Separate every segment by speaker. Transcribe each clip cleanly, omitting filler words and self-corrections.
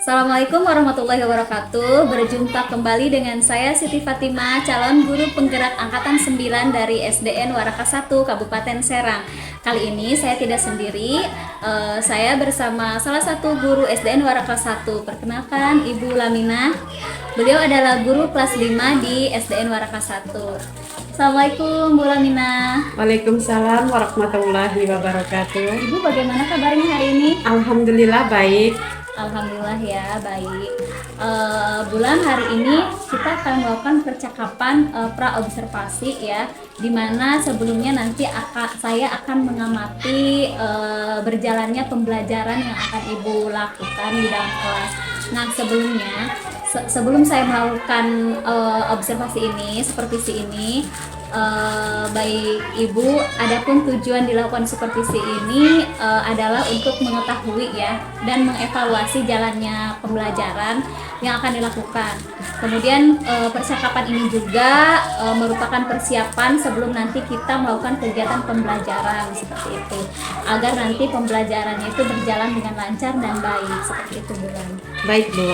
Speaker 1: Assalamualaikum warahmatullahi wabarakatuh. Berjumpa kembali dengan saya Siti Fatimah, calon guru penggerak angkatan 9 dari SDN Waraka 1 Kabupaten Serang. Kali ini saya tidak sendiri, saya bersama salah satu guru SDN Waraka 1. Perkenalkan, Ibu Lamina. Beliau adalah guru kelas 5 di SDN Waraka 1. Assalamualaikum Bu Lamina.
Speaker 2: Waalaikumsalam warahmatullahi wabarakatuh.
Speaker 1: Ibu bagaimana kabarnya hari ini?
Speaker 2: Alhamdulillah baik.
Speaker 1: Alhamdulillah ya, baik. Bulan hari ini kita akan melakukan percakapan pra-observasi ya, dimana sebelumnya nanti saya akan mengamati berjalannya pembelajaran yang akan Ibu lakukan di dalam kelas. Nah sebelumnya, sebelum saya melakukan observasi ini, supervisi ini, baik Ibu, adapun tujuan dilakukan supervisi ini adalah untuk mengetahui ya dan mengevaluasi jalannya pembelajaran yang akan dilakukan. Kemudian percakapan ini juga merupakan persiapan sebelum nanti kita melakukan kegiatan pembelajaran seperti itu, agar nanti pembelajarannya itu berjalan dengan lancar dan baik seperti itu, Bu.
Speaker 2: Baik, Bu.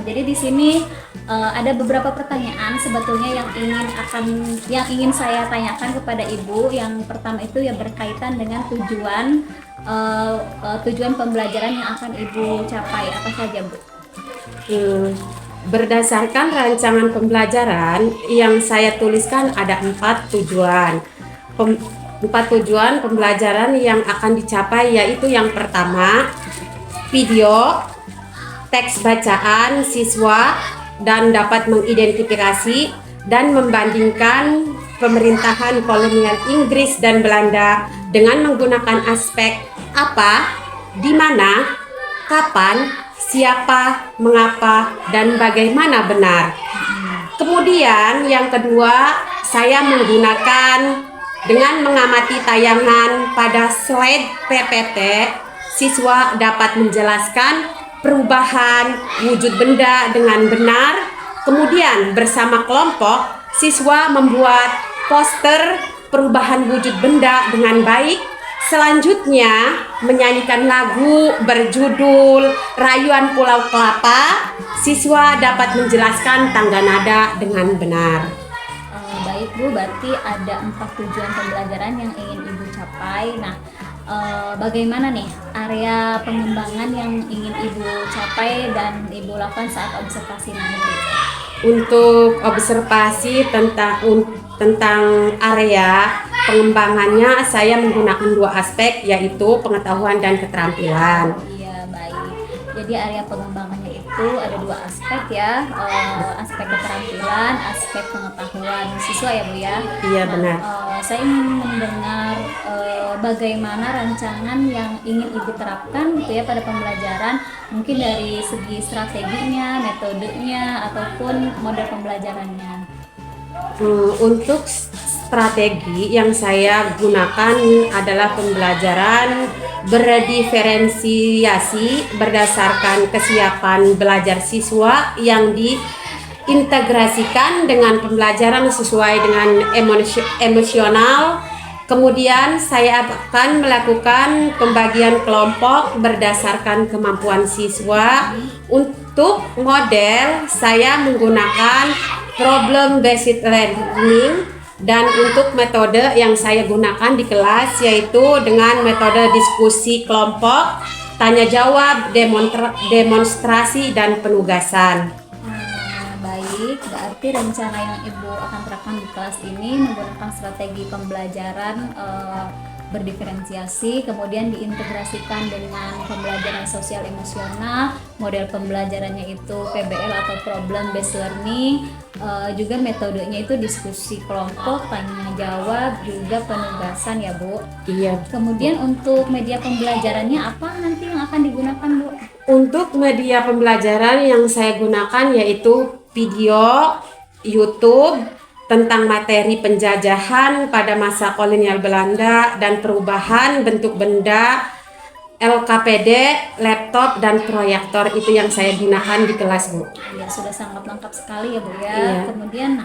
Speaker 1: Jadi di sini ada beberapa pertanyaan sebetulnya yang ingin saya tanyakan kepada Ibu. Yang pertama itu ya berkaitan dengan tujuan pembelajaran yang akan Ibu capai. Apa saja, Bu?
Speaker 2: Berdasarkan rancangan pembelajaran yang saya tuliskan ada 4 tujuan. 4 tujuan pembelajaran yang akan dicapai yaitu yang pertama, video, teks bacaan siswa dan dapat mengidentifikasi dan membandingkan pemerintahan kolonial Inggris dan Belanda dengan menggunakan aspek apa, di mana, kapan, siapa, mengapa, dan bagaimana benar. Kemudian yang kedua, saya menggunakan dengan mengamati tayangan pada slide PPT, siswa dapat menjelaskan perubahan wujud benda dengan benar. Kemudian bersama kelompok, siswa membuat poster perubahan wujud benda dengan baik. Selanjutnya menyanyikan lagu berjudul Rayuan Pulau Kelapa. Siswa dapat menjelaskan tangga nada dengan benar.
Speaker 1: Baik Bu, berarti ada 4 tujuan pembelajaran yang ingin Ibu capai. Nah, bagaimana nih area pengembangan yang ingin Ibu capai dan Ibu lakukan saat observasi nanti?
Speaker 2: Untuk observasi tentang area pengembangannya, saya menggunakan 2 aspek, yaitu pengetahuan dan keterampilan.
Speaker 1: Iya, baik. Jadi area pengembangannya itu ada 2 aspek ya, aspek keterampilan, aspek pengetahuan siswa ya Bu ya.
Speaker 2: Iya, benar.
Speaker 1: Saya ingin mendengar bagaimana rancangan yang ingin Ibu terapkan gitu ya pada pembelajaran, mungkin dari segi strateginya, metodenya, ataupun model pembelajarannya.
Speaker 2: Untuk strategi yang saya gunakan adalah pembelajaran berdiferensiasi berdasarkan kesiapan belajar siswa yang diintegrasikan dengan pembelajaran sesuai dengan emosional. Kemudian saya akan melakukan pembagian kelompok berdasarkan kemampuan siswa. Untuk model saya menggunakan problem based learning, dan untuk metode yang saya gunakan di kelas yaitu dengan metode diskusi kelompok, tanya jawab, demonstrasi, dan penugasan.
Speaker 1: Baik, berarti rencana yang Ibu akan terapkan di kelas ini menggunakan strategi pembelajaran berdiferensiasi, kemudian diintegrasikan dengan pembelajaran sosial emosional, model pembelajarannya itu PBL atau problem based learning, juga metodenya itu diskusi kelompok, tanya jawab, juga penugasan ya Bu.
Speaker 2: Iya.
Speaker 1: Kemudian untuk media pembelajarannya apa nanti yang akan digunakan Bu?
Speaker 2: Untuk media pembelajaran yang saya gunakan yaitu video, YouTube, tentang materi penjajahan pada masa kolonial Belanda dan perubahan bentuk benda, LKPD, laptop, dan proyektor, itu yang saya gunakan di kelas Bu.
Speaker 1: Ya, sudah sangat lengkap sekali ya Bu ya.
Speaker 2: Iya.
Speaker 1: Kemudian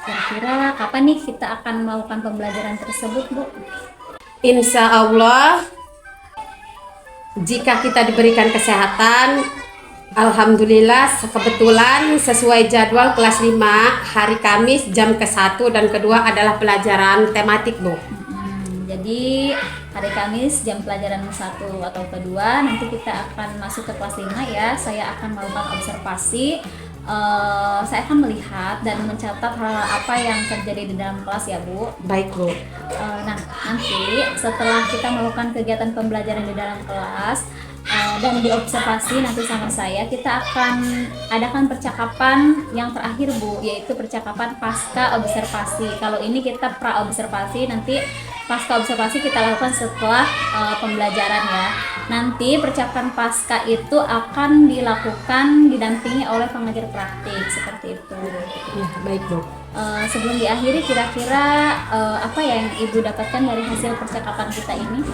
Speaker 1: kira-kira kapan nih kita akan melakukan pembelajaran tersebut Bu?
Speaker 2: Insya Allah, jika kita diberikan kesehatan, Alhamdulillah kebetulan sesuai jadwal kelas 5 hari Kamis jam ke-1 dan kedua adalah pelajaran tematik, Bu.
Speaker 1: Jadi hari Kamis jam pelajaran 1 atau kedua nanti kita akan masuk ke kelas 5 ya. Saya akan melakukan observasi. Saya akan melihat dan mencatat hal apa yang terjadi di dalam kelas ya, Bu.
Speaker 2: Baik, Bu.
Speaker 1: Nah, nanti setelah kita melakukan kegiatan pembelajaran di dalam kelas dan diobservasi nanti sama saya, kita akan adakan percakapan yang terakhir, Bu, yaitu percakapan pasca observasi. Kalau ini kita pra observasi, nanti pasca observasi kita lakukan setelah pembelajaran ya. Nanti percakapan pasca itu akan dilakukan didampingi oleh pengajar praktik seperti itu.
Speaker 2: Ya, baik, Bu.
Speaker 1: Sebelum diakhiri, kira-kira apa yang Ibu dapatkan dari hasil percakapan kita ini?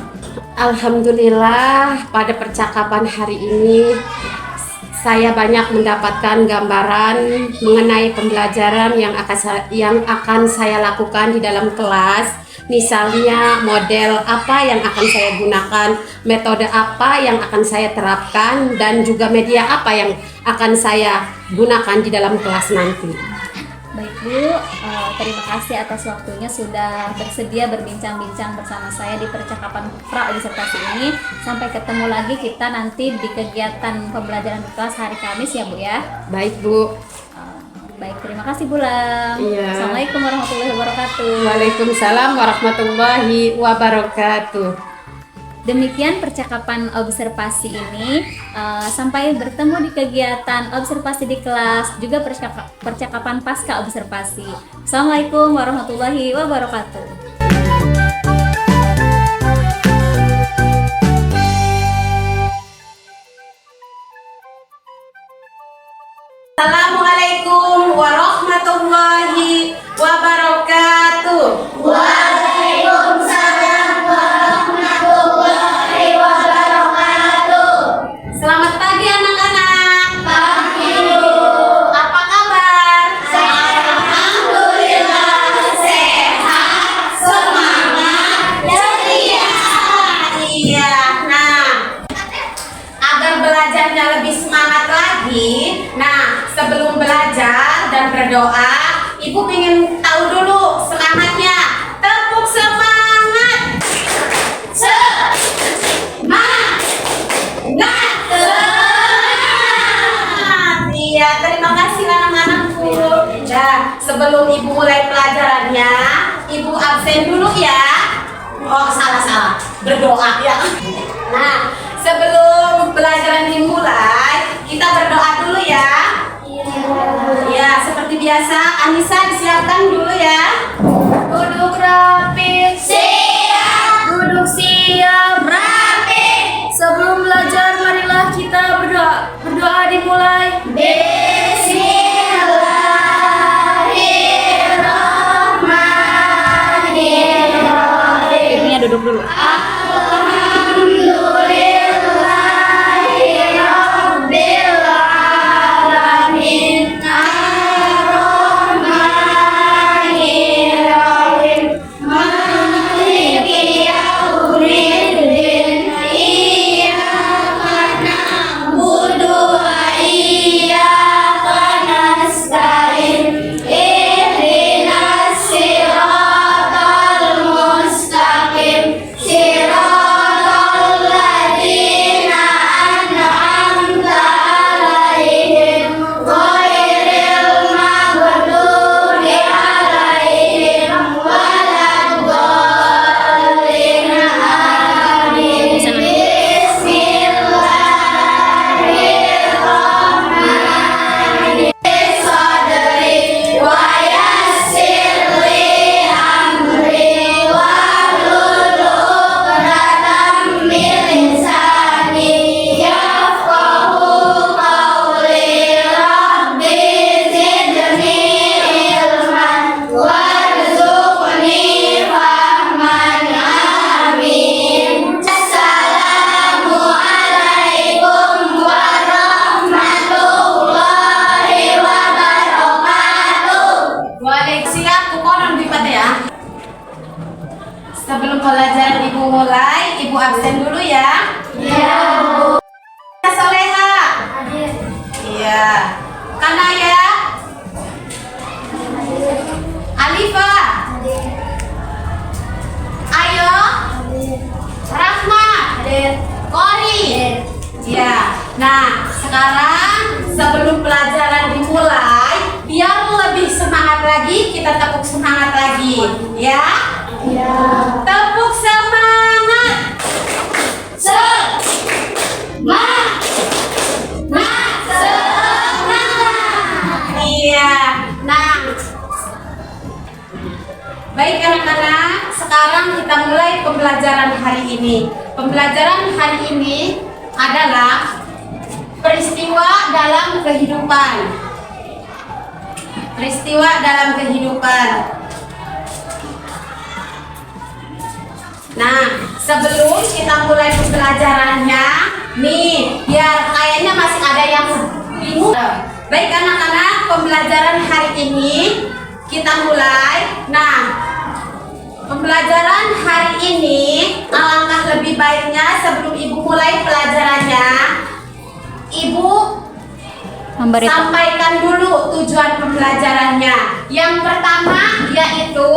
Speaker 2: Alhamdulillah pada percakapan hari ini saya banyak mendapatkan gambaran mengenai pembelajaran yang akan saya lakukan di dalam kelas. Misalnya model apa yang akan saya gunakan, metode apa yang akan saya terapkan, dan juga media apa yang akan saya gunakan di dalam kelas nanti.
Speaker 1: Baik, Bu, terima kasih atas waktunya sudah bersedia berbincang-bincang bersama saya di percakapan pra observasi ini. Sampai ketemu lagi kita nanti di kegiatan pembelajaran di kelas hari Kamis ya, Bu ya.
Speaker 2: Baik, Bu.
Speaker 1: Baik, terima kasih Bulan.
Speaker 2: Iya.
Speaker 1: Assalamualaikum warahmatullahi wabarakatuh.
Speaker 2: Waalaikumsalam warahmatullahi wabarakatuh.
Speaker 1: Demikian percakapan observasi ini. Sampai bertemu di kegiatan observasi di kelas, juga percakapan pasca observasi. Assalamualaikum warahmatullahi wabarakatuh.
Speaker 2: Assalamualaikum warahmatullahi wabarakatuh.
Speaker 3: Waalaikumsalam warahmatullahi wabarakatuh.
Speaker 2: Selamat pagi anak-anak.
Speaker 3: Pagi, Bu.
Speaker 2: Apa kabar?
Speaker 3: Alhamdulillah sehat, semangat, ceria.
Speaker 2: Iya. Nah, agar belajarnya lebih semangat lagi, sebelum belajar dan berdoa, Ibu ingin tahu dulu semangatnya. Tepuk semangat.
Speaker 3: Semangat.
Speaker 2: Iya, terima kasih anak-anakku. Nah, sebelum Ibu mulai pelajarannya, Ibu absen dulu ya. Oh, salah. Berdoa ya. Nah, sebelum pelajaran dimulai, kita berdoa dulu ya. Ya, seperti biasa, Anissa disiapkan dulu ya.
Speaker 1: Duduk rapi.
Speaker 3: Siap.
Speaker 1: Duduk siap.
Speaker 3: Rapi.
Speaker 1: Sebelum belajar, marilah kita berdoa. Berdoa dimulai.
Speaker 3: Bismillahirrahmanirrahim.
Speaker 1: Ibunya duduk dulu.
Speaker 3: Alhamdulillahirabbil alamin. Ar-Rahmanir-Rahim. Maliki yaumiddin. Iyyaka na'budu wa iyyaka nasta'in. Ihdinas siratal mustaqim. Siratal ladzina an'amta 'alaihim ghairil maghdubi 'alaihim waladdallin. Amin. Bismillahirrahmanirrahim. Sadri wa yassir li amri wahlul 'uqdatam min lisani yafqahu qawli. Rabbi zidni ilman warzuqni fahman. Amin. Assalamualaikum warahmatullahi wabarakatuh.
Speaker 2: Siap, kumonon dipat ya. Sebelum pelajaran Ibu mulai, Ibu absen dulu ya.
Speaker 3: Ya, Bu.
Speaker 2: Soleha.
Speaker 3: Hadir.
Speaker 2: Iya. Kanaya. Alifa. Ayo. Rahma. Kori. Ya. Nah, sekarang sebelum pelajaran dimulai, biar lebih semangat lagi, kita tepuk semangat lagi, ya?
Speaker 3: Ya.
Speaker 2: Tepuk semangat. Iya. Nah, baik anak-anak, sekarang kita mulai pembelajaran hari ini. Pembelajaran hari ini adalah peristiwa dalam kehidupan. Peristiwa dalam kehidupan. Nah, sebelum kita mulai pembelajarannya, nih, biar kayaknya masih ada yang bingung. Baik anak-anak, pembelajaran hari ini kita mulai. Nah, pembelajaran hari ini alangkah lebih baiknya sebelum ibu mulai pelajarannya, ibu sampaikan dulu tujuan pembelajarannya. Yang pertama yaitu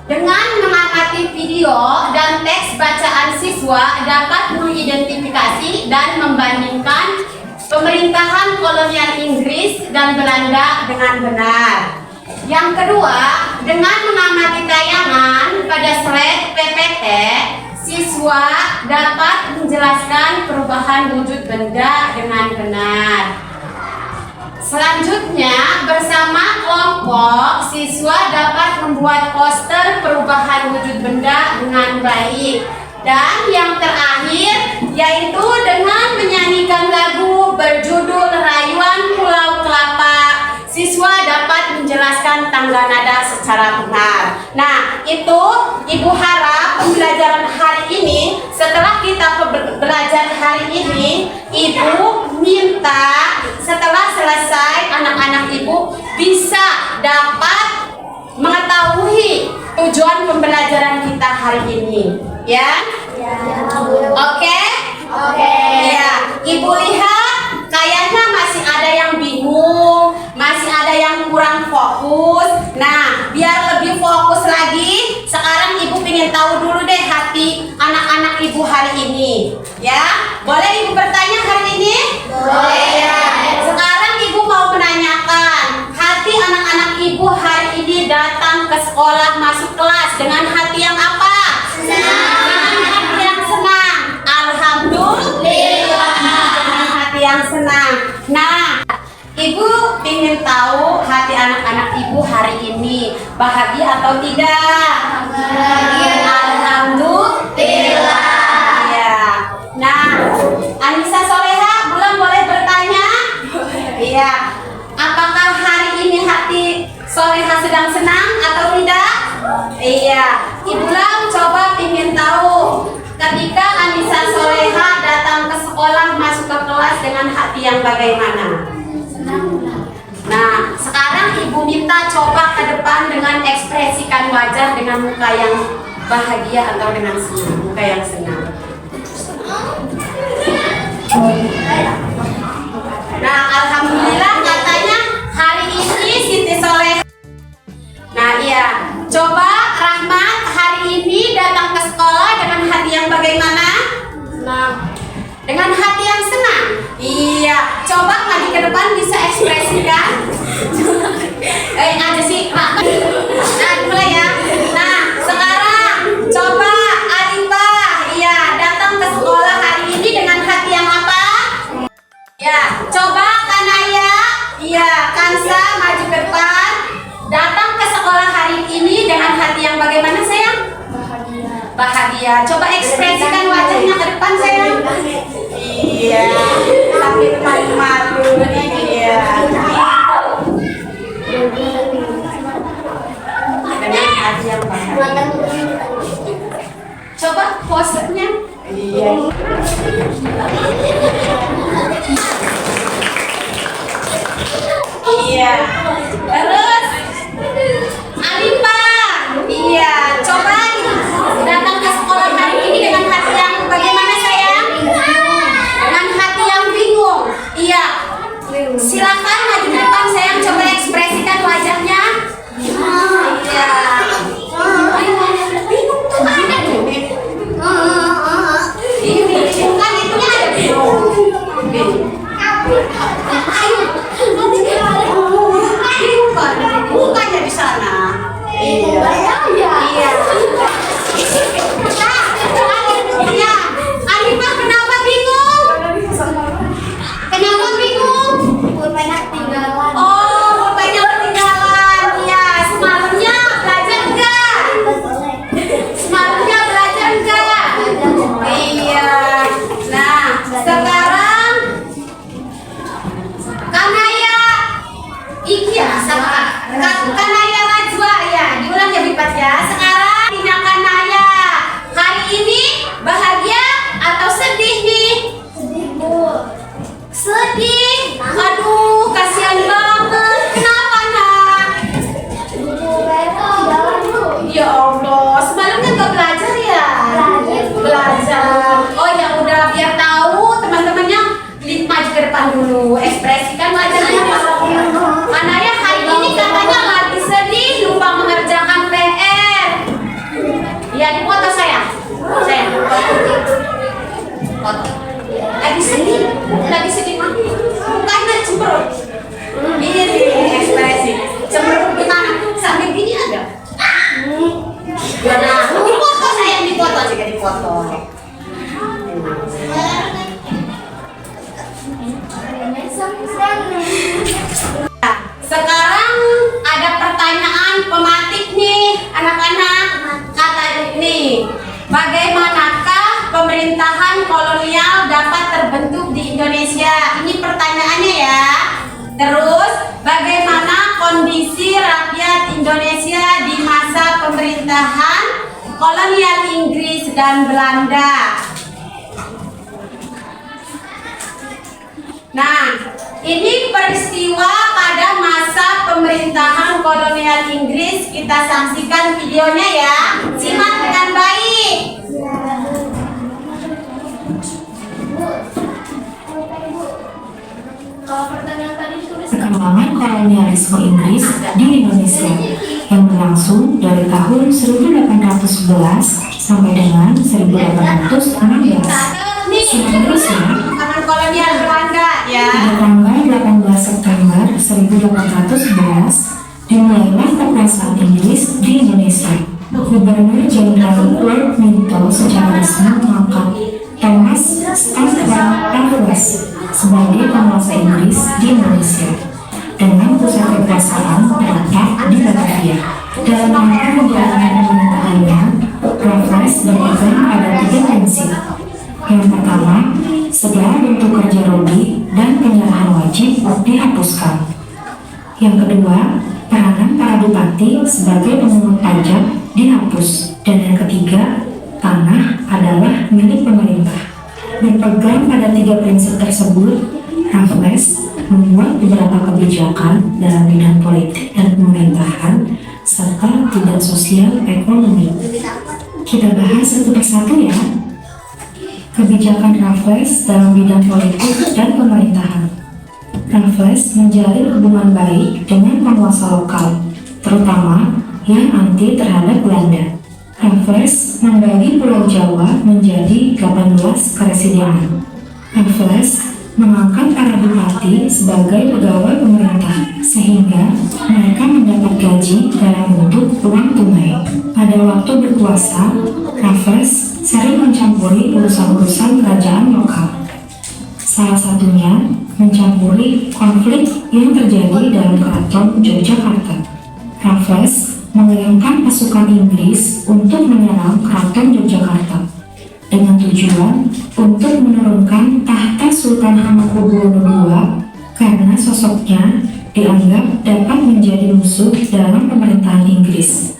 Speaker 2: dengan mengamati video dan teks bacaan siswa dapat mengidentifikasi dan membandingkan pemerintahan kolonial Inggris dan Belanda dengan benar. Yang kedua, dengan mengamati tayangan pada slide PPT, siswa dapat menjelaskan perubahan wujud benda dengan benar. Selanjutnya, bersama kelompok, siswa dapat membuat poster perubahan wujud benda dengan baik. Dan yang terakhir, yaitu dengan menyanyikan lagu berjudul Rayuan Pulau Kelapa, siswa dapat menjelaskan tangga nada secara benar. Nah, itu ibu harap pembelajaran hari ini, setelah kita belajar hari ini, ibu minta setelah selesai anak-anak ibu bisa dapat mengetahui tujuan pembelajaran kita hari ini, ya? Oke? Ya, ibu lihat kayaknya masih ada yang bingung, masih ada yang kurang fokus. Nah, biar lebih fokus lagi, sekarang ibu ingin tahu dulu deh hati anak-anak ibu hari ini, ya? Boleh ibu bertanya hari ini?
Speaker 3: Boleh.
Speaker 2: Ya. Sekarang ibu mau menanyakan, hati anak-anak ibu hari ini datang ke sekolah, masuk kelas dengan hati yang apa?
Speaker 3: Senang.
Speaker 2: Dengan hati yang senang. Alhamdulillah. Dengan hati yang senang. Nah, ibu ingin tahu hati anak-anak ibu hari ini bahagia atau tidak?
Speaker 3: Bahagia.
Speaker 2: Alhamdulillah. Ya. Nah, Anissa Soleha, Bulan boleh bertanya? Iya. Apakah hari ini hati Soleha sedang senang atau tidak? Iya. Ibu Lam coba ingin tahu ketika Anissa Soleha datang ke sekolah, masuk ke kelas dengan hati yang bagaimana? Nah, sekarang ibu minta coba ke depan dengan ekspresikan wajah dengan muka yang bahagia atau dengan senang, muka yang senang. Nah, alhamdulillah katanya hari ini Siti Soleha. Nah, iya. Coba Rahmat hari ini datang ke sekolah dengan hati yang bagaimana? Senang. Dengan hati yang senang. Iya. Coba lagi ke depan bisa ekspresikan. Ada sih Rahmat. Nah, mulai ya. Nah, sekarang coba Alifah. Iya, datang ke sekolah hari ini dengan hati yang apa? Ya, coba Kanaya. Iya, Kansa maju ke depan. Datang ke sekolah hari ini dengan hati yang bagaimana, sayang? Bahagia. Coba ekspresikan wajahnya ke depan, sayang. Iya. Sambil malu-malu. Iya. Dengan hati yang bahagia. Coba pose-nya. Iya. Iya. Terus Alifah. Iya. Coba datang ke sekolah hari ini dengan hati yang bagaimana, sayang? Dengan hati yang bingung. Iya. Indonesia di masa pemerintahan kolonial Inggris dan Belanda. Nah, ini peristiwa pada masa pemerintahan kolonial Inggris. Kita saksikan videonya ya. Simak dengan baik.
Speaker 4: Perkembangan kolonialisme Inggris di Indonesia yang berlangsung dari tahun 1811 sampai dengan 1816. Seterusnya,
Speaker 2: Tangan kolonial Belanda ya.
Speaker 4: pada tanggal 18 September 1811 dimulailah kekuasaan Inggris di Indonesia. Gubernur Jenderal Lord Minto secara resmi mengangkat Thomas Stamford Raffles sebagai penguasa Inggris di Indonesia dengan pusat kekuasaan terletak di Batavia. Dalam rangka menjalankan pemerintahannya, Raffles berpegang pada 3 prinsip. Yang pertama, segala bentuk kerja rodi dan penyerahan wajib dihapuskan. Yang kedua, peranan para bupati sebagai pemungut pajak dihapus. Dan yang ketiga, tanah adalah milik pemerintah. Berpegang pada 3 prinsip tersebut, Raffles membuat beberapa kebijakan dalam bidang politik dan pemerintahan serta bidang sosial ekonomi. Kita bahas satu persatu ya. Kebijakan Raffles dalam bidang politik dan pemerintahan. Raffles menjalin hubungan baik dengan penguasa lokal, terutama yang anti terhadap Belanda. Raffles membagi Pulau Jawa menjadi 18 keresidenan. Raffles mengangkat para bupati sebagai pegawai pemerintah, sehingga mereka mendapat gaji dalam bentuk uang tunai. Pada waktu berkuasa, Raffles sering mencampuri urusan-urusan kerajaan lokal. Salah satunya mencampuri konflik yang terjadi dalam keraton Yogyakarta. Raffles mengirimkan pasukan Inggris untuk menyerang keraton Yogyakarta dengan tujuan untuk menurunkan tahta Sultan Hamengkubuwono II karena sosoknya dianggap dapat menjadi musuh dalam pemerintahan Inggris.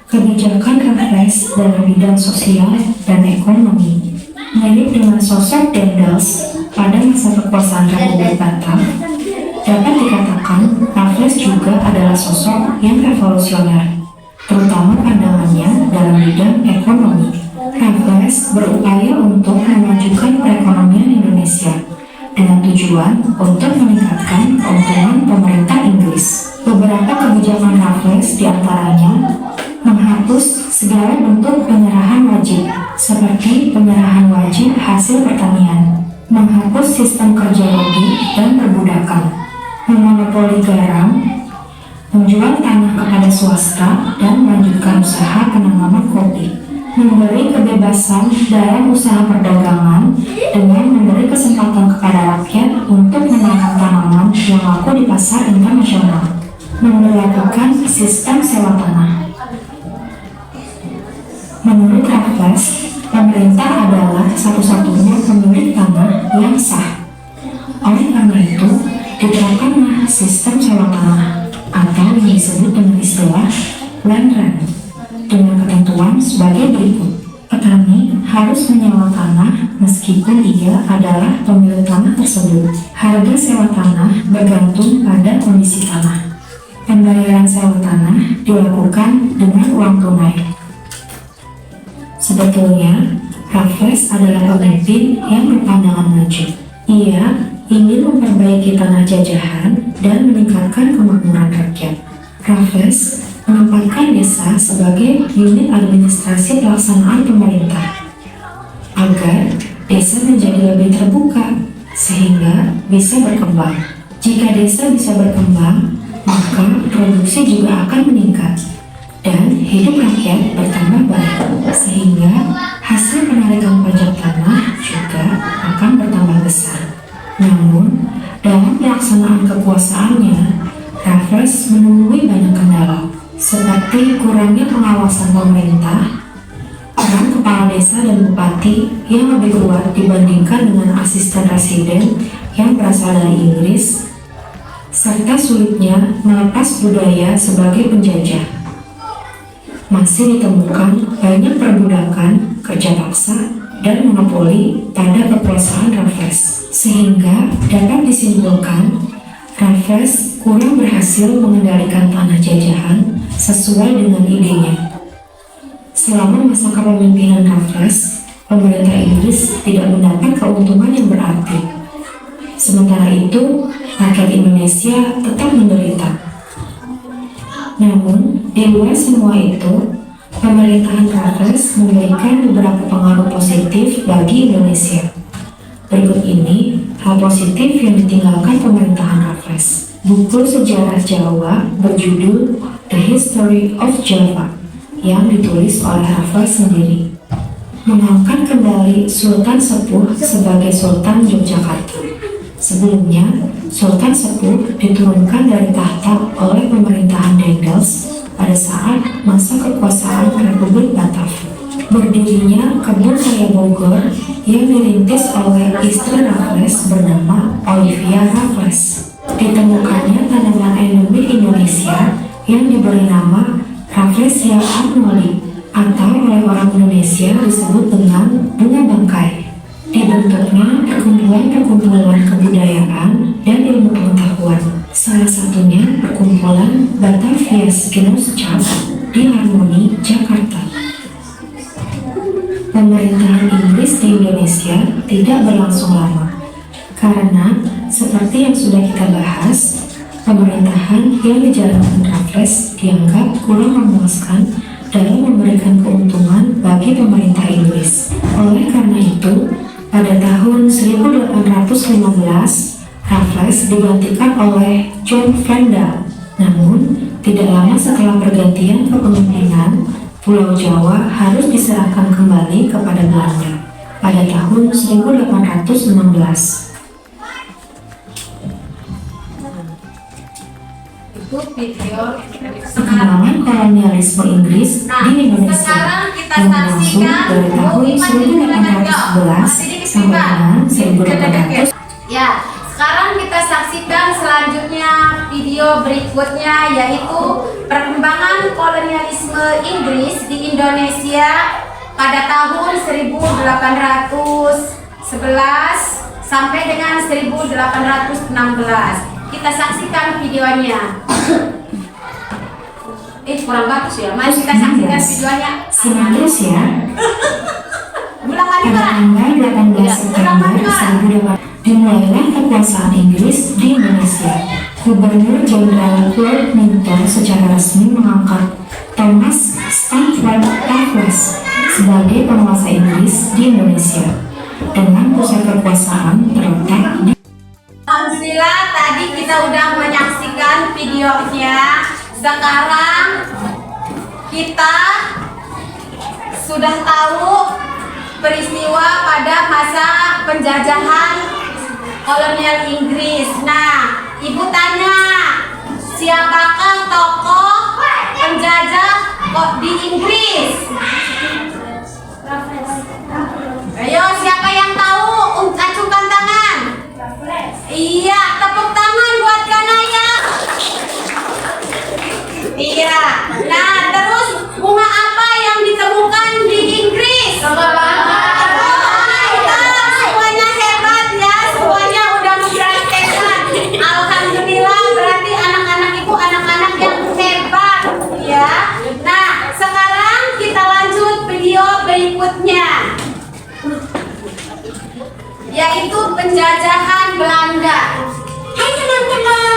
Speaker 4: Kebijakan Raffles dalam bidang sosial dan ekonomi mirip dengan sosok Daendels pada masa kekuasaan Republik Batak. Dapat dikatakan Raffles juga adalah sosok yang revolusioner, terutama pandangannya dalam bidang ekonomi. Raffles berupaya untuk memajukan perekonomian Indonesia dengan tujuan untuk meningkatkan keuntungan pemerintah Inggris. Beberapa kebijakan Raffles diantaranya menghapus segala bentuk penyerahan wajib, seperti penyerahan wajib hasil pertanian, menghapus sistem kerja lobby dan perbudakan, memonopoli garam, menjual tanah kepada swasta, dan melanjutkan usaha penanaman kopi, memberi kebebasan dalam usaha perdagangan dengan memberi kesempatan kepada rakyat untuk menanam tanaman yang laku di pasar internasional, memperlakukan sistem sewa tanah. Menurut Raffles, pemerintah adalah satu-satunya pemilik tanah yang sah. Oleh karena itu, diterapkanlah sistem sewa tanah atau yang disebut dengan istilah land rent dengan ketentuan sebagai berikut. Petani harus menyewa tanah meskipun ia adalah pemilik tanah tersebut. Harga sewa tanah bergantung pada kondisi tanah. Pembayaran sewa tanah dilakukan dengan uang tunai. Sebetulnya, Raffles adalah pemimpin yang berpandangan maju. Ia ingin memperbaiki tanah jajahan dan meningkatkan kemakmuran rakyat. Raffles menempatkan desa sebagai unit administrasi pelaksanaan pemerintah agar desa menjadi lebih terbuka sehingga bisa berkembang. Jika desa bisa berkembang, maka produksi juga akan meningkat dan hidup rakyat bertambah baik, sehingga hasil penarikan pajak tanah juga akan bertambah besar. Namun, dalam pelaksanaan kekuasaannya, Raffles menemui banyak kendala, seperti kurangnya pengawasan pemerintah, peran kepala desa dan bupati yang lebih kuat dibandingkan dengan asisten residen yang berasal dari Inggris, serta sulitnya melepas budaya sebagai penjajah. Masih ditemukan banyak perbudakan, kerja paksa, dan monopoli pada kekuasaan Raffles, sehingga dapat disimpulkan Raffles kurang berhasil mengendalikan tanah jajahan sesuai dengan idenya. Selama masa kepemimpinan Raffles, pemerintah Inggris tidak mendapat keuntungan yang berarti. Sementara itu, rakyat Indonesia tetap menderita. Namun, di luar semua itu, pemerintahan Raffles memberikan beberapa pengaruh positif bagi Indonesia. Berikut ini hal positif yang ditinggalkan pemerintahan Raffles. Buku sejarah Jawa berjudul The History of Java yang ditulis oleh Raffles sendiri, mengangkat kembali Sultan Sepuh sebagai Sultan Yogyakarta. Sebelumnya, Sultan Sepuh diturunkan dari tahta oleh pemerintahan Dendels pada saat masa kekuasaan Republik Batak. Berdirinya kebun raya Bogor yang dirintis oleh istri Raffles bernama Olivia Raffles. Ditemukannya tanaman endemik Indonesia yang diberi nama Rafflesia arnoldi atau oleh orang Indonesia disebut dengan bunga bangkai. Dibentuknya perkumpulan-perkumpulan kebudayaan dan ilmu pengetahuan. Salah satunya perkumpulan Batavia Genossenschaft di Harmoni, Jakarta. Pemerintahan Inggris di Indonesia tidak berlangsung lama, karena seperti yang sudah kita bahas, pemerintahan yang dijalankan Raffles dianggap kurang memuaskan dalam memberikan keuntungan bagi pemerintah Inggris. Oleh karena itu, pada tahun 1815, Raffles digantikan oleh John Vandal. Namun, tidak lama setelah pergantian kepemimpinan, Pulau Jawa harus diserahkan kembali kepada Belanda pada tahun 1816. Perkembangan kolonialisme Inggris di Indonesia yang berlangsung dari tahun 1811 sampai dengan 1800.
Speaker 5: Ya, sekarang kita saksikan selanjutnya video berikutnya, yaitu perkembangan kolonialisme Inggris di Indonesia pada tahun 1811 sampai dengan 1816. Kita saksikan videonya. Kurang bagus ya. Mari kita saksikan videonya.
Speaker 4: Simak terus ya.
Speaker 5: Ulang lagi
Speaker 4: Pada
Speaker 5: kan?
Speaker 4: tanggal 18 September 1800 dimulailah kekuasaan Inggris di Indonesia. Gubernur Jenderal Lord Minto secara resmi mengangkat Thomas Stamford Raffles sebagai penguasa Inggris di Indonesia dengan pusat kekuasaan terletak di
Speaker 5: Alhamdulillah, tadi kita udah menyaksikan videonya. Sekarang kita sudah tahu peristiwa pada masa penjajahan kolonial Inggris. Nah, Ibu tanya, siapakah tokoh penjajah kok di Inggris? Ayo, siapa yang tahu? Acungkan tangan. Iya, tepuk tangan buat Kanaya. Iya. Nah, terus bunga apa yang ditemukan di Inggris? Semuanya hebat ya, semuanya udah mempraktekkan. Alhamdulillah, berarti anak-anak ibu anak-anak yang hebat ya. Nah, sekarang kita lanjut video berikutnya, yaitu penjajahan Belanda. Hai teman-teman,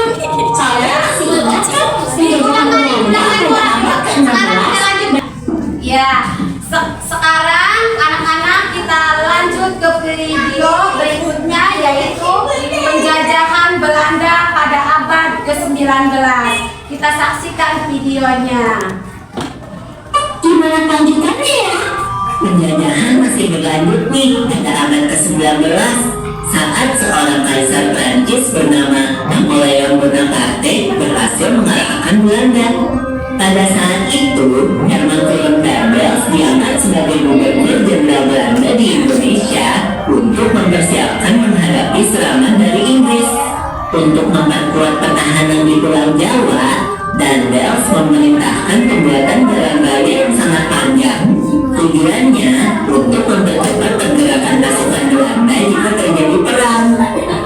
Speaker 5: sekarang anak-anak kita lanjut ke video berikutnya, yaitu penjajahan Belanda pada abad ke-19. Kita saksikan videonya.
Speaker 3: Gimana lanjutannya ya? Penjajahan masih berlanjut nih pada abad ke-19 saat seorang kaisar Prancis bernama Napoleon Bonaparte berhasil mengalahkan Belanda. Pada saat itu, Herman van Perbels diangkat sebagai gubernur jenderal Belanda di Indonesia untuk mempersiapkan menghadapi serangan dari Inggris. Untuk memperkuat pertahanan di Pulau Jawa, Daendels memerintahkan pembuatan jalan raya yang sangat panjang. Tujuannya untuk mempercepat pergerakan pasukan Belanda jika terjadi perang.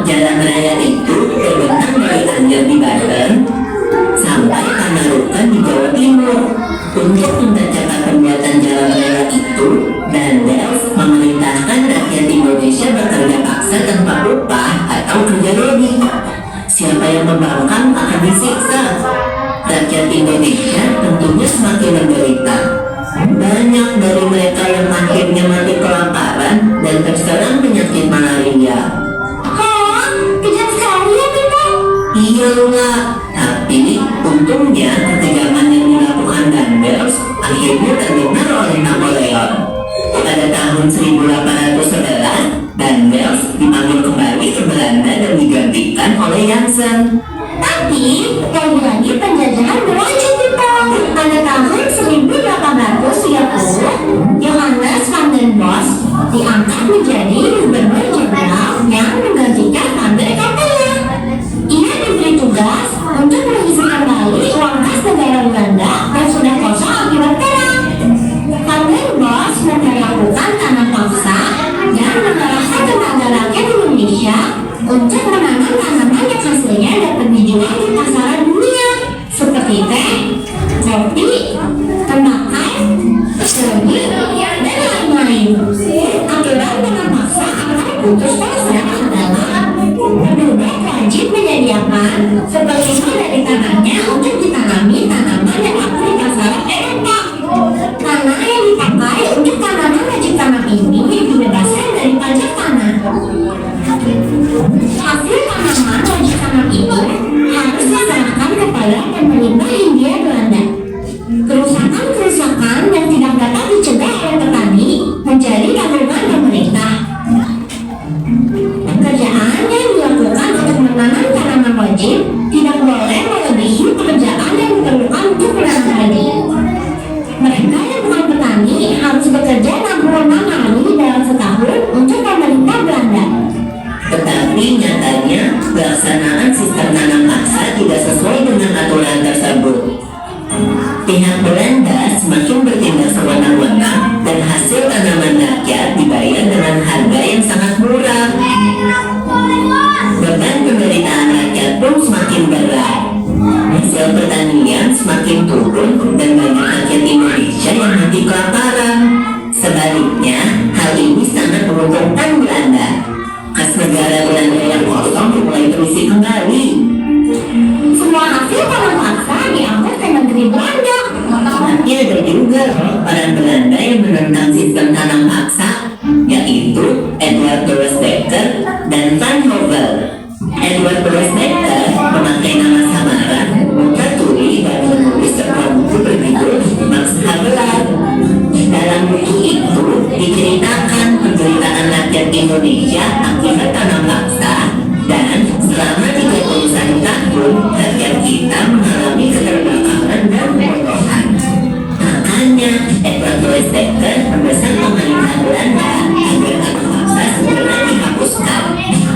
Speaker 3: Jalan raya itu terbentang dari Anjer di Banten sampai Panarukan di Jawa Timur. Untuk mempercepat pembuatan jalan raya itu, Daendels memerintahkan rakyat Indonesia bekerja paksa tanpa upah atau kerja lodi. Siapa yang membangkang akan disiksa. Rakyat Indonesia tentunya semakin menderita. Banyak dari mereka yang akhirnya mati kelaparan dan terserang penyakit malaria.
Speaker 5: Hah? Kejam sekali ya, Bintang?
Speaker 3: Iya enggak, tapi untungnya kekejaman yang dilakukan Daendels akhirnya terdengar oleh Napoleon. Pada tahun 1811, Daendels dipanggil kembali ke Belanda dan digantikan oleh Jansen.
Speaker 5: Tapi, lagi-lagi penjajahan berlanjut, Bintang. Pada tahun 1830, Johannes van den Bosch diangkat menjadi gubernur jenderal yang menggantikan Van der Capelle. Ia diberi tugas untuk mengisi kembali uang kas negara Belanda yang sudah kosong akibat perang. Van den Bosch memperlakukan tanah paksa dan mengerahkan tenaga rakyat Indonesia untuk menanam tanaman yang hasilnya dapat dijual di pasaran dunia seperti teh, kopi, tembakau, selgi, dan lain-lain. Aturan tanam paksa atau putus paksa adalah penduduk wajib menyediakan seperlima dari tanahnya untuk ditanami tanaman yang laku di pasaran Eropa. Tanah yang dipakai untuk tanaman wajib tanam ini dibebaskan dari pajak tanah. Hasil tanaman wajib tanam itu harus diserahkan kepada pemerintah Hindia Belanda. Kerusakan-kerusakan yang tidak dapat dicegah oleh petani menjadi tanggungan pemerintah. Pekerjaan yang dilakukan untuk menanam tanaman wajib tidak boleh melebihi pekerjaan yang diperlukan untuk menanam padi. Mereka yang bukan petani harus bekerja 66 hari dalam setahun untuk pemerintah Belanda.
Speaker 3: Tetapi nyatanya, pelaksanaan sistem tanam paksa tidak sesuai dengan aturan tersebut. Pihak Belanda semakin bertindak sewenang-wenang dan hasil tanaman rakyat dibayar dengan harga yang sangat murah. Beban penderitaan rakyat pun semakin berat. Hasil pertanian semakin turun dan banyak rakyat Indonesia yang mati kelaparan. Sebaliknya, hal ini sangat menguntungkan Belanda. Kas negara Belanda yang kosong mulai terisi kembali.
Speaker 5: Semua hasil tanam paksa diangkut ke negeri Belanda.
Speaker 3: Tapi ada juga orang Belanda yang menentang sistem tanam paksa, yaitu Edward Beresdeker dan Van Hove. Edward Beresdeker memakai nama samaran, buka tuli dan menulis sebuah buku berjudul Max Havelaar. Dalam buku itu diceritakan penderitaan rakyat Indonesia akibat tanam paksa, dan selama 31 tahun rakyat kita mengalami keterbelakangan dan kebodohan. Makanya Edward Beresdeker mendesak pemerintah Belanda agar tanam paksa segera dihapuskan.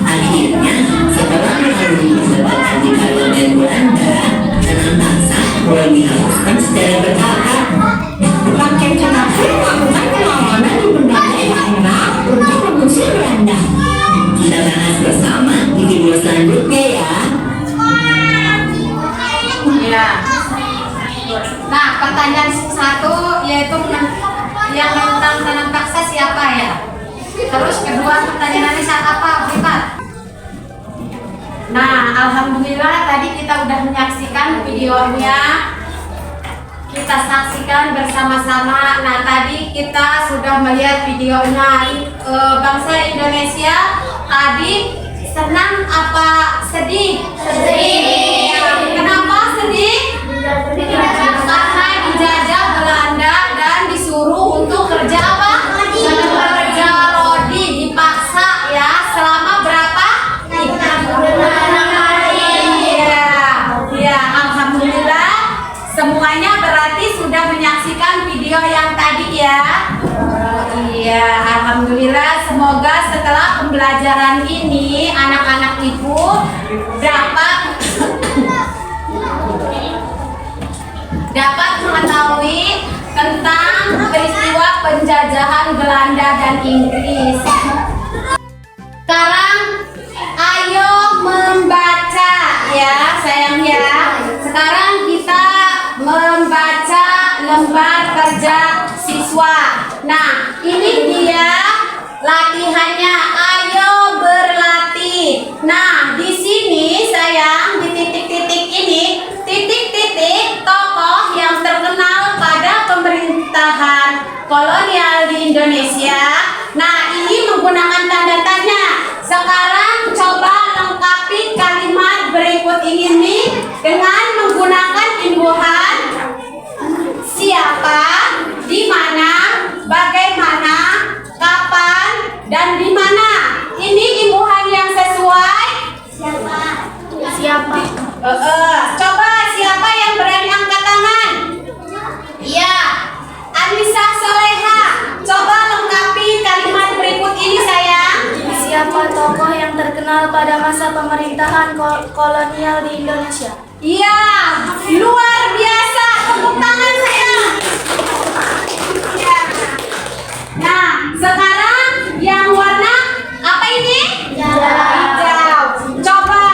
Speaker 3: Akhirnya, setelah melalui perdebatan di parlemen Belanda, tanam paksa mulai dihapuskan secara bertahap.
Speaker 5: Rakyat kita pun melakukan perlawanan di berbagai daerah untuk mengusir Belanda.
Speaker 3: Kita bahas bersama di video selanjutnya ya.
Speaker 5: Ya. Nah, pertanyaan satu yaitu yang tentang tanam paksa siapa ya? Terus kedua pertanyaannya saat apa, Privat? Nah, alhamdulillah tadi kita udah menyaksikan videonya. Kita saksikan bersama-sama. Nah, tadi kita sudah melihat videonya. Bangsa Indonesia tadi senang apa sedih? Sedih. Kenapa sedih? Karena dijajah Belanda dan disuruh untuk kerja apa? Kerja lodi, dipaksa ya. Selama berapa? 3 hari. Iya, alhamdulillah semuanya berarti sudah menyaksikan video yang tadi ya. Iya, alhamdulillah semoga setelah pembelajaran ini anak-anak ibu dapat mengetahui tentang peristiwa penjajahan Belanda dan Inggris. Sekarang ayo membaca ya sayang ya. Sekarang kita membaca lembar kerja siswa. Nah, ini dia latihannya. Ayo berlatih. Nah, di sini sayang, di titik-titik ini, titik-titik tokoh yang terkenal pada pemerintahan kolonial di Indonesia. Nah, ini menggunakan tanda tanya. Sekarang coba lengkapi kalimat berikut ini nih dengan menggunakan imbuhan siapa, di mana, bagaimana, kapan, dan di mana. Ini imbuhan yang sesuai. Siapa? Coba siapa yang berani angkat tangan? Iya, Anissa Soleha. Coba lengkapi kalimat berikut ini sayang.
Speaker 6: Siapa tokoh yang terkenal pada masa pemerintahan kolonial di Indonesia?
Speaker 5: Iya, luar biasa. Tepuk tangan sayang. Nah, sekarang yang warna apa ini? Hijau. Coba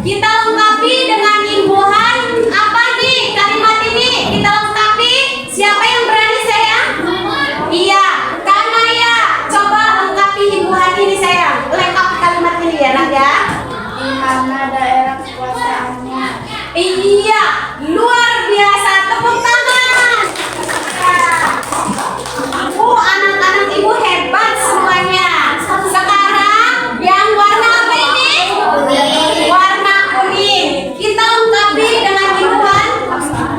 Speaker 5: kita lengkapi dengan imbuhan apa nih kalimat ini? Kita lengkapi. Siapa yang berani sayang? Iya, Kanaya. Coba lengkapi imbuhan ini sayang. Lengkapi kalimat ini ya nak ya.
Speaker 6: Di mana daerah kekuasaannya?
Speaker 5: Iya, luar biasa. Tepuk tangan. Anak-anak ibu hebat semuanya. Sekarang yang warna apa ini? Warna kuning. Kita lengkapi dengan imbuhan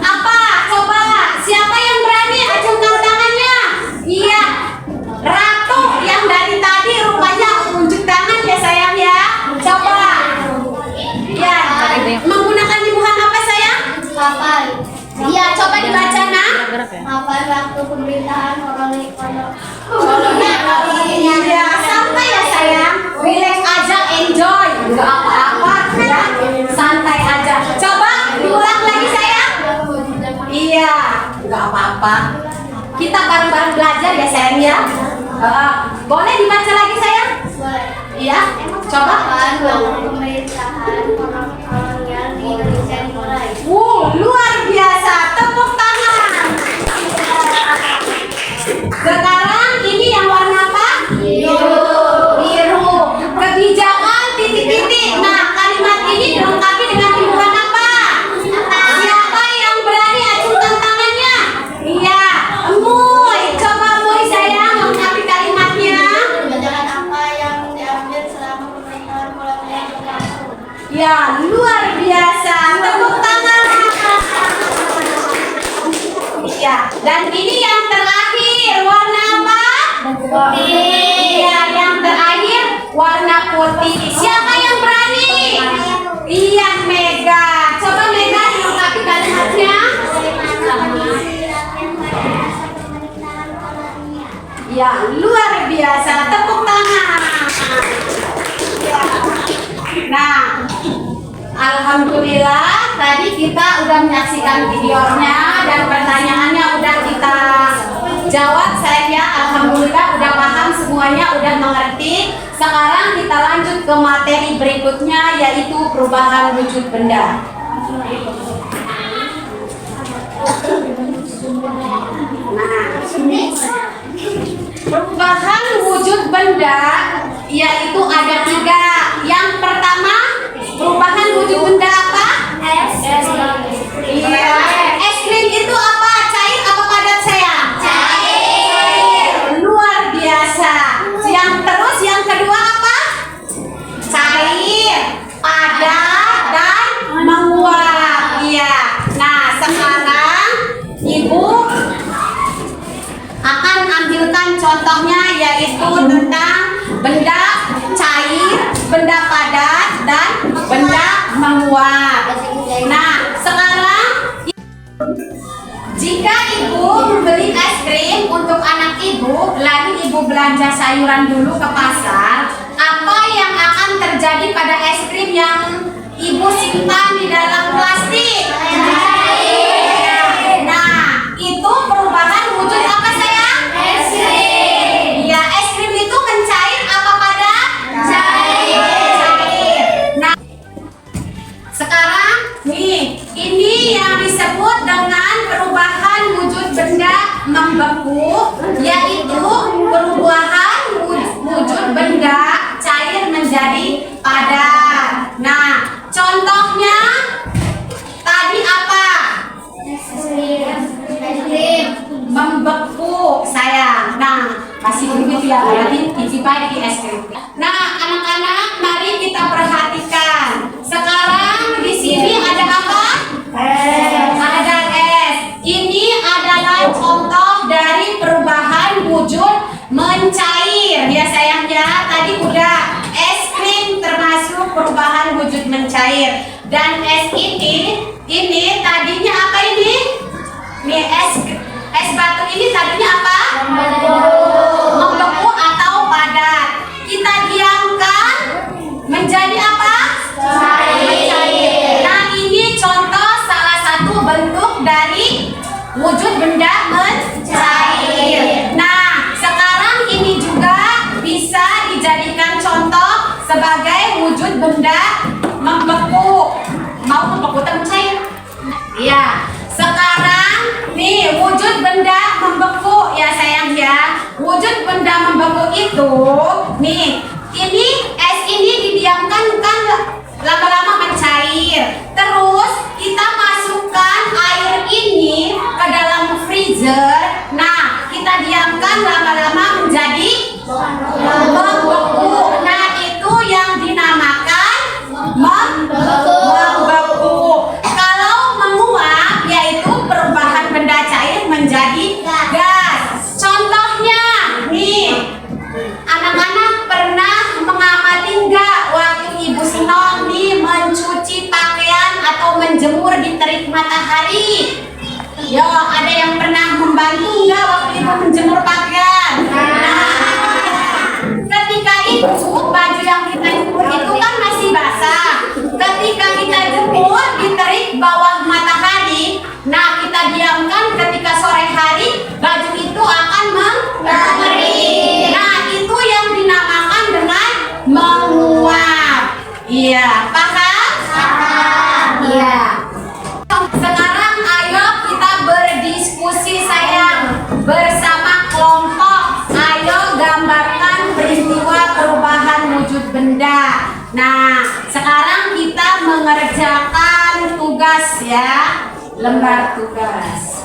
Speaker 5: apa? Coba siapa yang berani acungkan tangannya? Iya, Ratu yang dari tadi rupanya unjuk tangan ya sayang ya. Coba. Ya, menggunakan imbuhan apa sayang?
Speaker 6: Kapan?
Speaker 5: Iya, coba dibaca nak.
Speaker 6: Kapan waktu pemerintahan kolonial?
Speaker 5: Iya, santai ya sayang. Relax aja, enjoy. Enggak apa-apa ya. Santai aja. Coba diulang lagi sayang. Iya, enggak apa-apa. Kita bareng-bareng belajar ya sayang ya. Boleh dibaca lagi sayang? Iya. Coba.
Speaker 6: Kapan waktu pemerintahan kolonial di Indonesia dimulai?
Speaker 5: Luar biasa. Tepuk tangan. Sekarang ini yang warna apa? Biru. Kebijakan titik-titik. Nah, kalimat ini dilengkapi dengan imbuhan apa? Siapa yang berani acungkan tangannya? Iya, Muy. Coba Muy sayang lengkapi kalimatnya.
Speaker 6: Kebijakan apa yang diambil selama pemerintahan kolonial berlangsung?
Speaker 5: Ya, luar biasa. Tepuk tangan. Ya, dan ini yang terakhir warna apa? Putih. Ya, yang terakhir warna putih. Siapa yang berani? Iya, Mega. Coba Mega dilengkapi kalimatnya. Ya, luar biasa. Tepuk tangan. Ya. Nah, alhamdulillah tadi kita udah menyaksikan videonya dan pertanyaannya udah kita jawab saya. Alhamdulillah udah paham semuanya, udah mengerti. Sekarang kita lanjut ke materi berikutnya yaitu perubahan wujud benda. Perubahan wujud benda yaitu ada 3. Yang pertama, perubahan wujud benda apa? Iya. Es krim itu apa? Cair apa padat sayang? Cair. Luar biasa. Yang kedua apa? Cair, padat, dan menguap. Iya. Nah, sekarang Ibu akan ambilkan contohnya yaitu tentang benda cair, benda padat, dan benda menguap. Nah, sekarang jika ibu membeli es krim untuk anak ibu, lalu ibu belanja sayuran dulu ke pasar, yang terjadi pada es krim yang ibu simpan di dalam plastik? Nah, itu perubahan wujud apa sayang? Es krim. Ya, es krim itu mencair apa padat? Cair. Nah, sekarang nih, ini yang disebut dengan perubahan wujud benda membeku, yaitu perubahan wujud benda cair menjadi padat. Nah, contohnya tadi apa? Membeku sayang. Nah, kasih begitu ya, berarti dicipai di es krim. Nah, anak-anak, mari kita perhatikan. Sekarang di sini ada apa? Ada es. Ini adalah contoh dari perubahan wujud mencair. Ya sayang ya, tadi udah es krim termasuk perubahan wujud mencair. Dan es ini tadinya apa ini? Nih es batu ini tadinya apa? Membeku atau padat. Kita diamkan menjadi apa? Mencair. Nah, ini contoh salah satu bentuk dari wujud benda mencair. Nah, sekarang ini juga bisa dijadikan contoh sebagai wujud benda membeku. Mau membeku atau mencair? Iya. Sekarang nih wujud benda membeku ya sayang ya. Wujud benda membeku itu nih, ini es ini didiamkan kan lama-lama mencair. Terus kita masukkan air ini ke dalam freezer. Nah, kita diamkan lama-lama menjadi membeku. Nah, itu yang dinamakan membeku. Kalau menguap yaitu perubahan benda cair menjadi gas. Contohnya nih, anak-anak pernah mengamati nggak waktu Ibu Sinong nih mencuci pakaian atau menjemur di terik matahari? Yo, ada yang pernah membantu nggak waktu Ibu menjemur pakaian? Nah, ketika itu baju yang kita jemur itu kan masih basah. Ketika kita jemur di terik bawah matahari, nah kita diamkan ketika sore hari baju itu akan mengering. Nah, itu yang dinamakan dengan menguap. Iya, paham? Iya. Sekarang ayo kita berdiskusi sayang bersama kelompok. Ayo gambarkan peristiwa perubahan wujud benda. Nah, sekarang kita mengerjakan tugas ya, lembar tugas.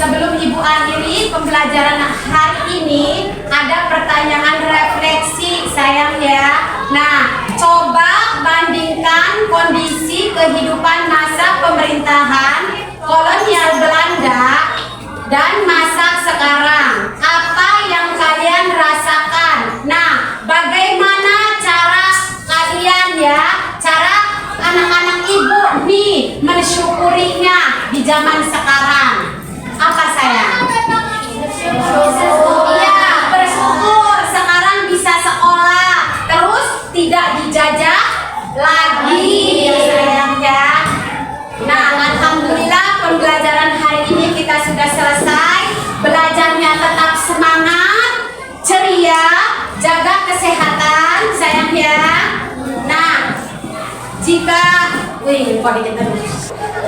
Speaker 5: Sebelum Ibu akhiri pembelajaran hari ini, ada pertanyaan refleksi sayang ya. Nah, coba bandingkan kondisi kehidupan masa pemerintahan kolonial Belanda dan masa sekarang. Apa yang kalian rasakan? Nah, bagaimana cara kalian ya, cara anak-anak ibu nih mensyukurinya di zaman sekarang? Apa sayang? Iya, bersyukur sekarang bisa sekolah, terus tidak dijajah lagi ya sayang ya. Nah, alhamdulillah pembelajaran hari ini kita sudah selesai. Belajarnya tetap semangat, ceria, jaga kesehatan sayang ya. Nah, jika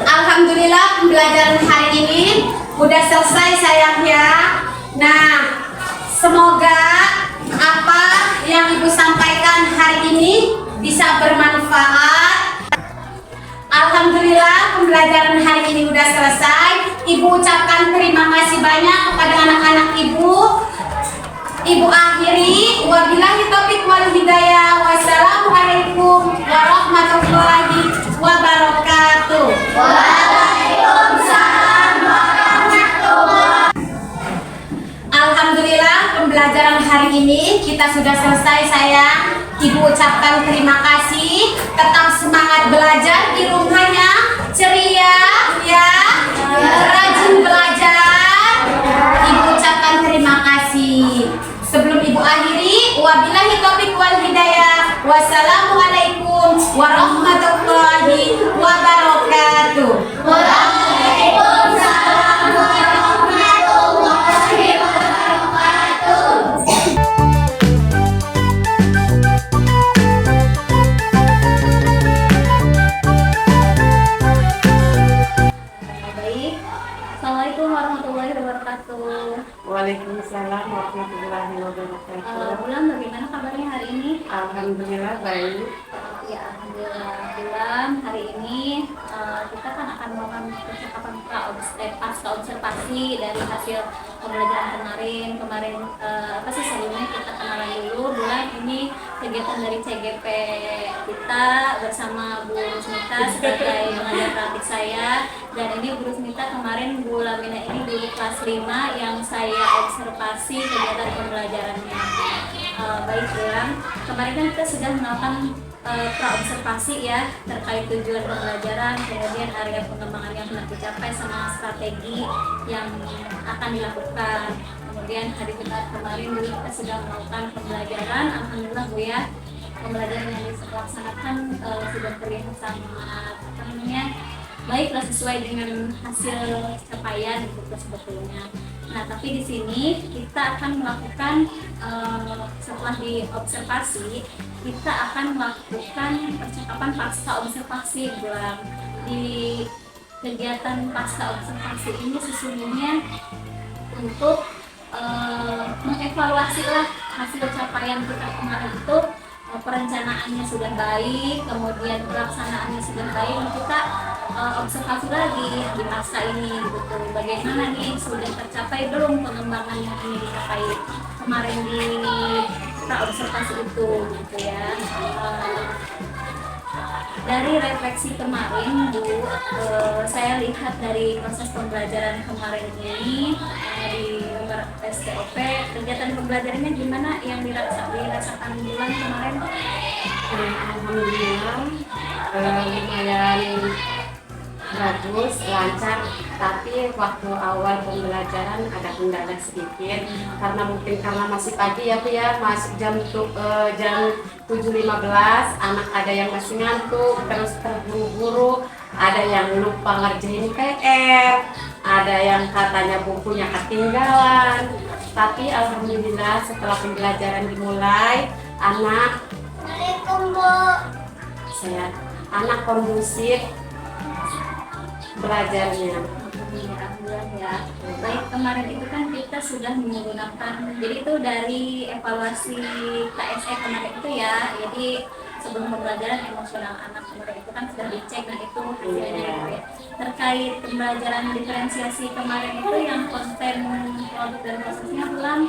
Speaker 5: alhamdulillah pembelajaran hari ini udah selesai sayang ya. Nah, semoga apa yang Ibu sampaikan hari ini bisa bermanfaat. Alhamdulillah pembelajaran hari ini udah selesai. Ibu ucapkan terima kasih banyak kepada anak-anak Ibu. Ibu akhiri, wabillahi taufiq wal hidayah. Wassalamualaikum warahmatullahi wabarakatuh. Waalaikumsalam warahmatullahi. Alhamdulillah pembelajaran hari ini kita sudah selesai sayang. Ibu ucapkan terima kasih. Tetap semangat belajar di rumahnya, ceria ya, rajin belajar. Ibu ucapkan terima kasih. Sebelum Ibu akhiri, wabillahi taufiq wal hidayah. Wassalamualaikum warahmatullahi wabarakatuh. Waalaikumsalam warahmatullahi wabarakatuh.
Speaker 2: Alhamdulillah baik.
Speaker 1: Ya, alhamdulillah Bulan hari ini kita kan akan melakukan percakapan pasca observasi dari hasil pembelajaran kemarin apa sih sebelumnya kita kenalan dulu. Bulan ini kegiatan dari CGP kita bersama Bu Rusmita sebagai pengajar praktik saya, dan ini Bu Rusmita kemarin Bu Lamina ini dulu kelas 5 yang saya observasi kegiatan pembelajarannya. Baik Bulan, kemarin kan kita sudah melakukan pra-observasi ya terkait tujuan pembelajaran, kemudian area pengembangan yang telah dicapai sama strategi yang akan dilakukan. Kemudian hari kemarin dulu kita sudah melakukan pembelajaran, alhamdulillah Bu ya, pembelajaran yang dilaksanakan sudah terlihat sangat baiklah, sesuai dengan hasil capaian gitu sebetulnya. Nah, tapi di sini kita akan melakukan setelah diobservasi, kita akan melakukan percakapan pasca observasi Bulan. Di kegiatan pasca observasi ini sesungguhnya untuk mengevaluasi lah hasil capaian kita kemarin itu, perencanaannya sudah baik, kemudian pelaksanaannya sudah baik, kita observasi lagi di masa ini gitu. Bagaimana nih, sudah tercapai belum pengembangan yang ini dicapai kemarin di observasi itu gitu ya. Dari refleksi kemarin Bu, saya lihat dari proses pembelajaran kemarin ini di STOP, kegiatan pembelajarannya gimana yang dirasakan Bulan kemarin?
Speaker 2: Alhamdulillah lumayan bagus, lancar, tapi waktu awal pembelajaran ada kendala sedikit karena masih pagi ya Bu ya, masuk jam 7.15, anak ada yang masih ngantuk, terus terburu-buru, ada yang lupa ngerjain PR, ada yang katanya bukunya ketinggalan. Tapi alhamdulillah setelah pembelajaran dimulai, anak kondusif belajarnya.
Speaker 1: Alhamdulillah ya. Baik, kemarin itu kan kita sudah menggunakan, jadi itu dari evaluasi KSE kemarin itu ya, jadi sebelum pembelajaran emosional anak kemarin itu kan sudah dicek, nah itu hasilnya gitu ya. Terkait pembelajaran diferensiasi kemarin itu yang konten produk dan prosesnya Bulan,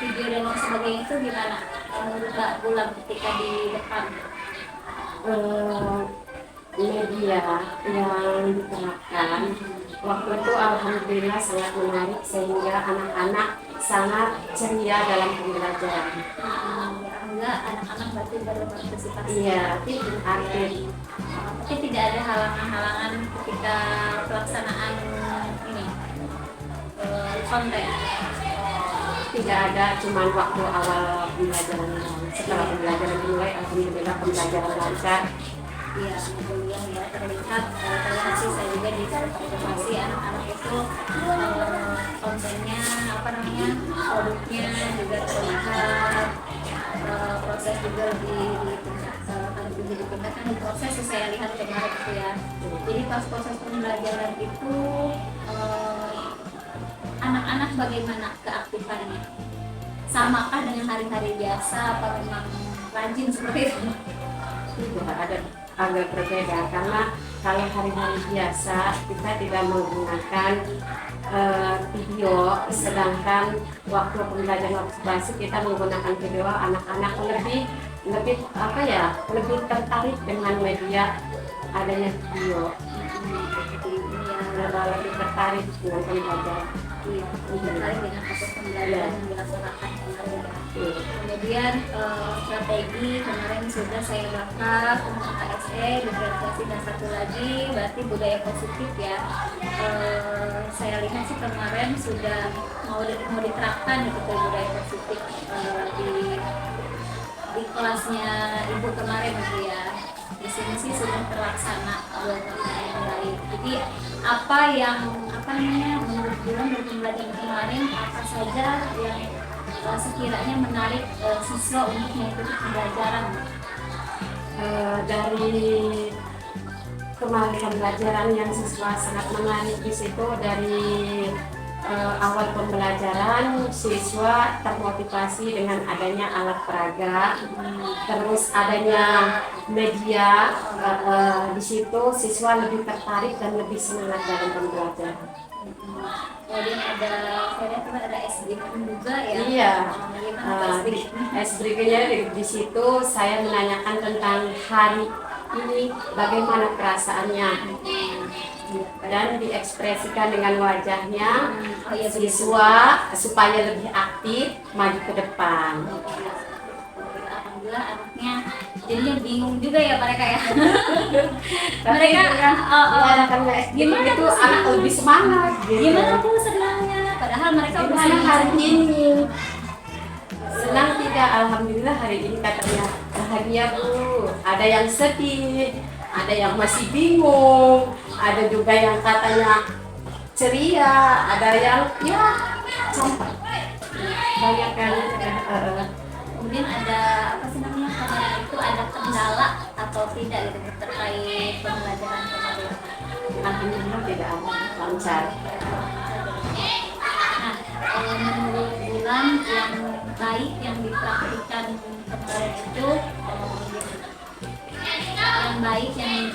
Speaker 1: video dan lain sebagainya itu gimana menurut Mbak Bulan ketika di depan?
Speaker 2: Media yang diterapkan waktu itu alhamdulillah sangat menarik sehingga anak-anak sangat ceria dalam pembelajaran.
Speaker 1: Enggak, anak-anak berarti baru partisipasi.
Speaker 2: Iya, aktif.
Speaker 1: Tapi tidak ada halangan-halangan ketika pelaksanaan ini konten.
Speaker 2: Tidak ada, cuman waktu awal pembelajaran. Setelah pembelajaran dimulai, alhamdulillah pembelajaran lancar.
Speaker 1: Iya, alhamdulillah ya, terlihat sih saya juga di observasi anak-anak itu kontennya produknya juga terlihat, proses juga lebih ditingkatkan di proses saya lihat kemarin itu ya. Jadi pas proses pembelajaran itu anak-anak bagaimana keaktifannya? Samakah dengan hari-hari biasa apa memang rajin seperti itu?
Speaker 2: Tidak ada, agak berbeda karena kalau hari-hari biasa kita tidak menggunakan video, sedangkan waktu pembelajaran observasi kita menggunakan video, anak-anak lebih tertarik dengan media adanya video, lebih tertarik dengan pembelajaran.
Speaker 1: Terkait dengan proses pembelajaran yang dilaksanakan kemarin. Kemudian strategi kemarin sudah saya bakar tentang KSE, diferensiasi, dan satu lagi berarti budaya positif ya. Saya lihat sih kemarin sudah mau diterapkan gitu budaya positif di kelasnya Ibu kemarin gitu ya. Di sini sih sudah terlaksana dengan baik. Jadi menurut Bulan dari pembelajaran kemarin apa saja yang sekiranya menarik siswa untuk mengikuti pembelajaran?
Speaker 2: Dari kemarin pembelajaran yang siswa sangat menarik di situ, dari awal pembelajaran siswa termotivasi dengan adanya alat peraga, terus adanya media, di situ siswa lebih tertarik dan lebih semangat dalam pembelajaran.
Speaker 1: Kemudian ada, saya lihat kemarin ada SDM juga ya.
Speaker 2: Iya,
Speaker 1: Gimana Pak SDM?
Speaker 2: SBG-nya di situ saya menanyakan tentang hari ini bagaimana perasaannya dan diekspresikan dengan wajahnya
Speaker 1: Oh iya,
Speaker 2: siswa supaya lebih aktif maju ke depan.
Speaker 1: Alhamdulillah anaknya jadinya bingung juga ya mereka ya.
Speaker 2: Tapi
Speaker 1: Mereka
Speaker 2: dengan karena
Speaker 1: gimana
Speaker 2: itu
Speaker 1: tuh
Speaker 2: anak lebih semangat. Gitu.
Speaker 1: gimana tuh senangnya? Padahal mereka udah
Speaker 2: Gimana
Speaker 1: senang
Speaker 2: hari
Speaker 1: semua.
Speaker 2: ini? Senang tidak? Alhamdulillah hari ini katanya bahagia Bu. Ada yang sedih, ada yang masih bingung, ada juga yang katanya ceria, ada yang ya campak. Banyak kan.
Speaker 1: Kemudian ada apa sih namanya kemarin itu ada kendala atau tidak gitu terkait pembelajaran kemarin.
Speaker 2: Alhamdulillah tidak ada, lancar.
Speaker 1: Nah, menurut Bulan yang baik yang dipraktikkan kemarin itu yang baik yang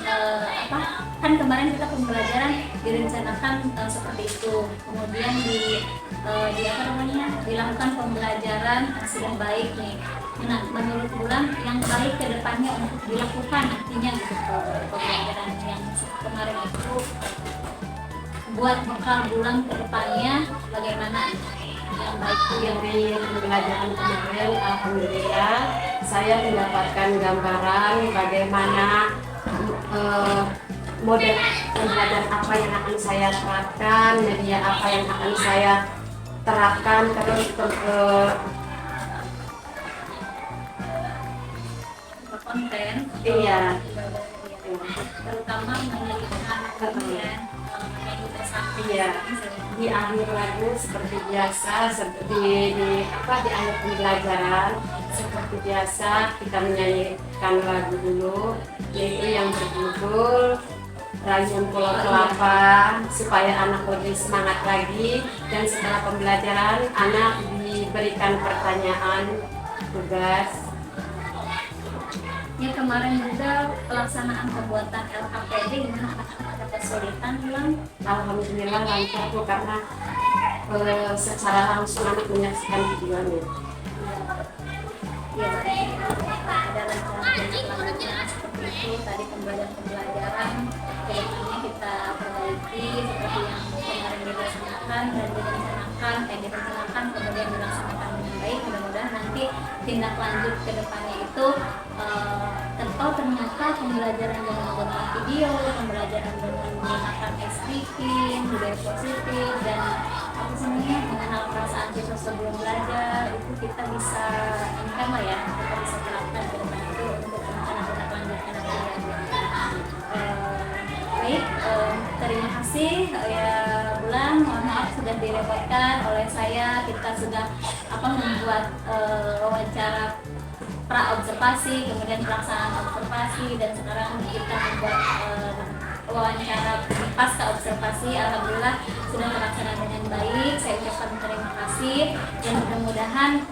Speaker 1: apa kan kemarin kita pembelajaran direncanakan seperti itu, kemudian di apa namanya dilakukan pembelajaran sudah baik nih. Nah, menurut Bulan yang baik ke depannya untuk dilakukan artinya gitu pembelajaran yang kemarin itu buat bekal Bulan ke depannya bagaimana yang baik itu
Speaker 2: Yang di pembelajaran kemarin, alhamdulillah saya mendapatkan gambaran bagaimana model pembelajaran apa yang akan saya terapkan, media apa yang akan saya terapkan, terus
Speaker 1: konten
Speaker 2: iya,
Speaker 1: terutama menyelipkan konten menyanyi bersama.
Speaker 2: iya. Di akhir lagu seperti biasa, seperti di akhir pembelajaran seperti biasa kita menyanyikan lagu dulu, yaitu yang berjudul Rayuan Pulau Kelapa, supaya anak lebih semangat lagi. Dan setelah pembelajaran anak diberikan pertanyaan tugas.
Speaker 1: Ya kemarin juga pelaksanaan pembuatan LKPD gimana anak-anak ada kesulitan bilang?
Speaker 2: Alhamdulillah lancar tuh karena secara langsung anak menyaksikan videonya.
Speaker 1: Ya baik, ada rencana seperti itu tadi pembelajaran kedepannya kita perbaiki seperti yang kemarin dilaksanakan dan direncanakan kemudian dilaksanakan dengan baik. Mudah-mudahan nanti tindak lanjut kedepannya itu ternyata pembelajaran dengan menggunakan video, pembelajaran dengan menggunakan speaking, budaya positif dan apa sebenarnya mengenal perasaan siswa sebelum belajar itu kita bisa ingat lah ya, kita bisa terapkan ke depan itu untuk rencana tindak lanjutkan nanti. Baik, terima kasih ya Bulan, mohon maaf sudah direpotkan oleh saya, kita sudah membuat wawancara pra observasi, kemudian pelaksanaan observasi, dan sekarang kita membuat wawancara pasca observasi. Alhamdulillah sudah terlaksana dengan baik. Saya ucapkan terima kasih dan mudah-mudahan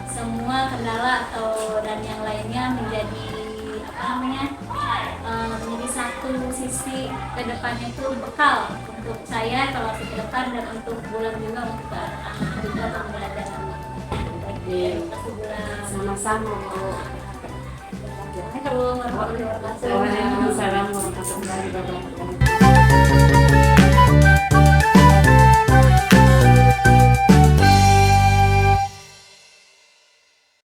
Speaker 1: semua kendala atau dan yang lainnya menjadi menjadi satu sisi ke depannya itu bekal untuk saya kalau ke depan dan untuk Bulan juga untuk anak-anak juga pembelajaran. Terima kasih Bulan.
Speaker 2: Sama-sama Bu.
Speaker 1: Assalamualaikum warahmatullahi wabarakatuh.
Speaker 2: Waalaikumsalam warahmatullahi wabarakatuh.